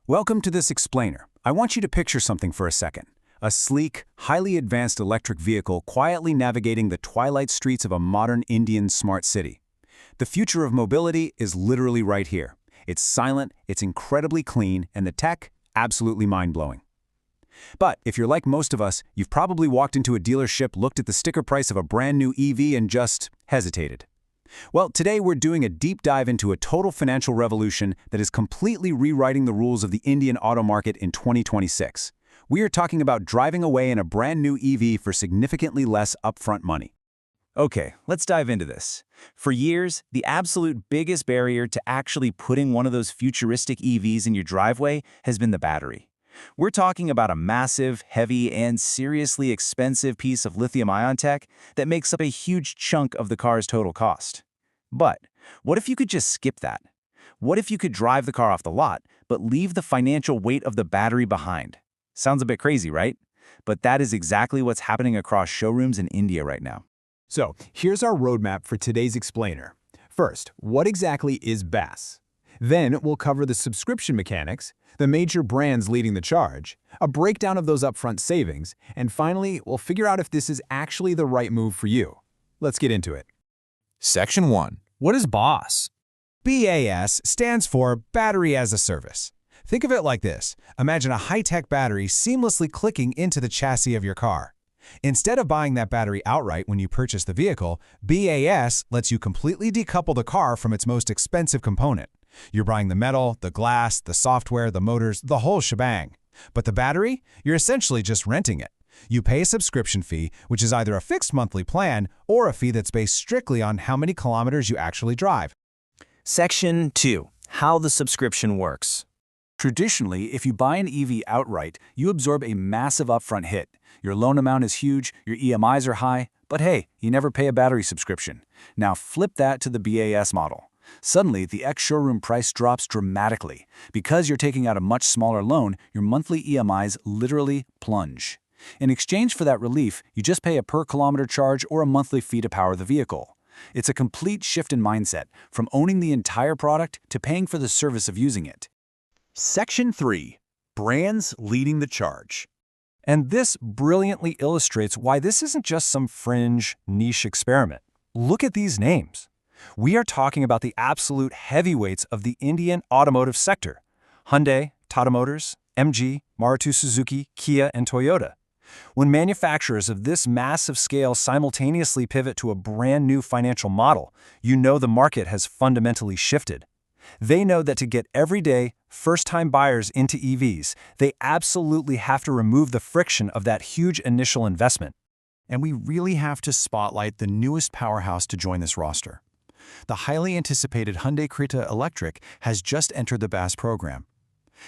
Welcome to this explainer. I want you to picture something for a second. A sleek, highly advanced electric vehicle quietly navigating the twilight streets of a modern Indian smart city. The future of mobility is literally right here. It's silent, it's incredibly clean, and the tech, absolutely mind-blowing. But if you're like most of us, you've probably walked into a dealership, looked at the sticker price of a brand new EV, and just hesitated. Well, today we're doing a deep dive into a total financial revolution that is completely rewriting the rules of the Indian auto market in 2026. We are talking about driving away in a brand new EV for significantly less upfront money. Okay, let's dive into this. For years, the absolute biggest barrier to actually putting one of those futuristic EVs in your driveway has been the battery. We're talking about a massive, heavy, and seriously expensive piece of lithium-ion tech that makes up a huge chunk of the car's total cost. But what if you could just skip that? What if you could drive the car off the lot, but leave the financial weight of the battery behind? Sounds a bit crazy, right? But that is exactly what's happening across showrooms in India right now. So here's our roadmap for today's explainer. First, what exactly is BaaS? Then we'll cover the subscription mechanics, the major brands leading the charge, a breakdown of those upfront savings, and finally, we'll figure out if this is actually the right move for you. Let's get into it. Section 1. What is BaaS? BaaS stands for Battery as a Service. Think of it like this. Imagine a high-tech battery seamlessly clicking into the chassis of your car. Instead of buying that battery outright when you purchase the vehicle, BaaS lets you completely decouple the car from its most expensive component. You're buying the metal, the glass, the software, the motors, the whole shebang. But the battery? You're essentially just renting it. You pay a subscription fee, which is either a fixed monthly plan or a fee that's based strictly on how many kilometers you actually drive. Section 2. How the subscription works. Traditionally, if you buy an EV outright, you absorb a massive upfront hit. Your loan amount is huge, your EMIs are high, but hey, you never pay a battery subscription. Now flip that to the BaaS model. Suddenly, the ex-showroom price drops dramatically. Because you're taking out a much smaller loan, your monthly EMIs literally plunge. In exchange for that relief, you just pay a per-kilometer charge or a monthly fee to power the vehicle. It's a complete shift in mindset, from owning the entire product to paying for the service of using it. Section 3. Brands leading the charge. And this brilliantly illustrates why this isn't just some fringe, niche experiment. Look at these names. We are talking about the absolute heavyweights of the Indian automotive sector: Hyundai, Tata Motors, MG, Maruti Suzuki, Kia, and Toyota. When manufacturers of this massive scale simultaneously pivot to a brand new financial model, you know the market has fundamentally shifted. They know that to get everyday, first-time buyers into EVs, they absolutely have to remove the friction of that huge initial investment. And we really have to spotlight the newest powerhouse to join this roster. The highly anticipated Hyundai Creta Electric has just entered the BaaS program.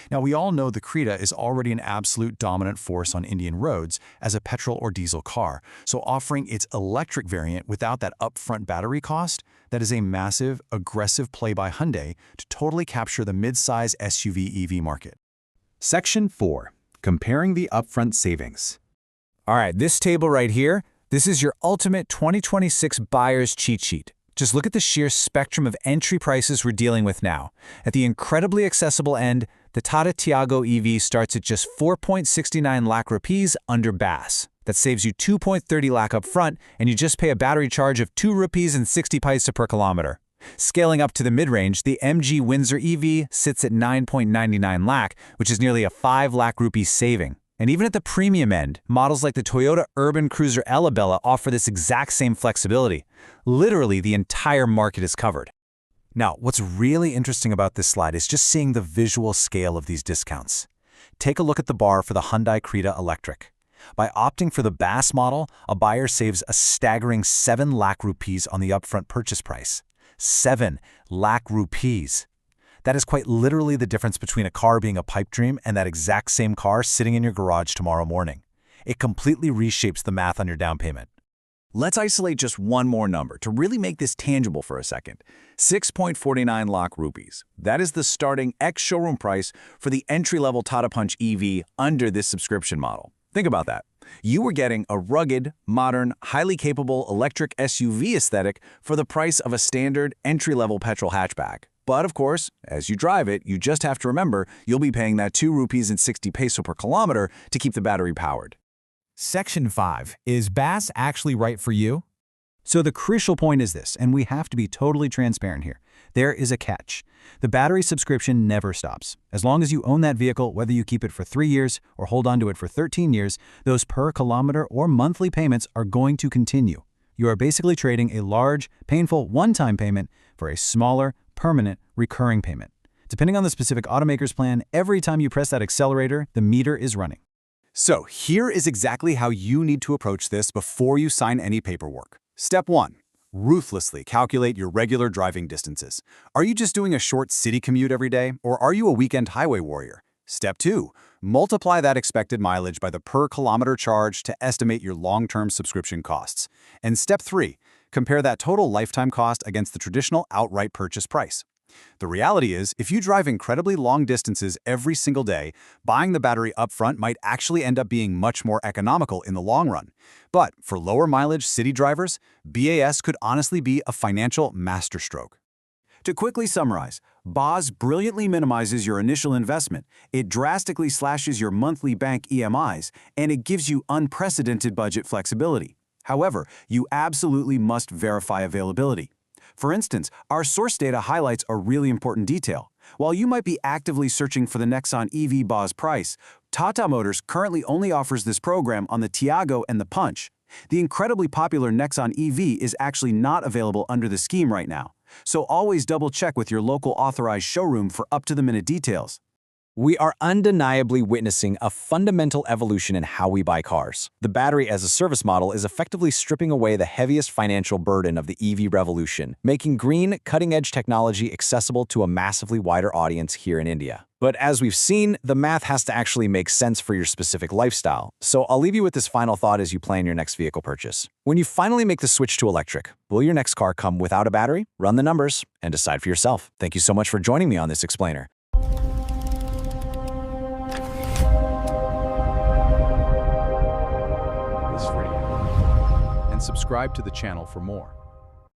Now, we all know the Creta is already an absolute dominant force on Indian roads as a petrol or diesel car, so offering its electric variant without that upfront battery cost, that is a massive, aggressive play by Hyundai to totally capture the mid-size SUV EV market. Section 4. Comparing the upfront savings. All right, this table right here, this is your ultimate 2026 buyer's cheat sheet. Just look at the sheer spectrum of entry prices we're dealing with now. At the incredibly accessible end, the Tata Tiago EV starts at just 4.69 lakh rupees under BaaS. That saves you 2.30 lakh up front, and you just pay a battery charge of 2 rupees and 60 paise per kilometer. Scaling up to the mid-range, the MG Windsor EV sits at 9.99 lakh, which is nearly a 5 lakh rupee saving. And even at the premium end, models like the Toyota Urban Cruiser Elabella offer this exact same flexibility. Literally, the entire market is covered. Now, what's really interesting about this slide is just seeing the visual scale of these discounts. Take a look at the bar for the Hyundai Creta Electric. By opting for the BaaS model, a buyer saves a staggering 7 lakh rupees on the upfront purchase price. 7 lakh rupees. That is quite literally the difference between a car being a pipe dream and that exact same car sitting in your garage tomorrow morning. It completely reshapes the math on your down payment. Let's isolate just one more number to really make this tangible for a second. 6.49 lakh rupees. That is the starting ex-showroom price for the entry-level Tata Punch EV under this subscription model. Think about that. You were getting a rugged, modern, highly capable electric SUV aesthetic for the price of a standard entry-level petrol hatchback. But of course, as you drive it, you just have to remember you'll be paying that 2 rupees and 60 peso per kilometer to keep the battery powered. Section 5. Is BaaS actually right for you? So the crucial point is this, and we have to be totally transparent here. There is a catch. The battery subscription never stops. As long as you own that vehicle, whether you keep it for 3 years or hold on to it for 13 years, those per kilometer or monthly payments are going to continue. You are basically trading a large, painful one-time payment for a smaller, permanent, recurring payment. Depending on the specific automaker's plan, every time you press that accelerator, the meter is running. So here is exactly how you need to approach this before you sign any paperwork. Step 1. Ruthlessly calculate your regular driving distances. Are you just doing a short city commute every day, or are you a weekend highway warrior? Step 2. Multiply that expected mileage by the per kilometer charge to estimate your long-term subscription costs. And Step 3. Compare that total lifetime cost against the traditional outright purchase price. The reality is, if you drive incredibly long distances every single day, buying the battery upfront might actually end up being much more economical in the long run. But for lower mileage city drivers, BaaS could honestly be a financial masterstroke. To quickly summarize, BaaS brilliantly minimizes your initial investment, it drastically slashes your monthly bank EMIs, and it gives you unprecedented budget flexibility. However, you absolutely must verify availability. For instance, our source data highlights a really important detail. While you might be actively searching for the Nexon EV BaaS price, Tata Motors currently only offers this program on the Tiago and the Punch. The incredibly popular Nexon EV is actually not available under the scheme right now, so always double-check with your local authorized showroom for up-to-the-minute details. We are undeniably witnessing a fundamental evolution in how we buy cars. The battery as a service model is effectively stripping away the heaviest financial burden of the EV revolution, making green, cutting-edge technology accessible to a massively wider audience here in India. But as we've seen, the math has to actually make sense for your specific lifestyle. So I'll leave you with this final thought as you plan your next vehicle purchase. When you finally make the switch to electric, will your next car come without a battery? Run the numbers and decide for yourself. Thank you so much for joining me on this explainer. And subscribe to the channel for more.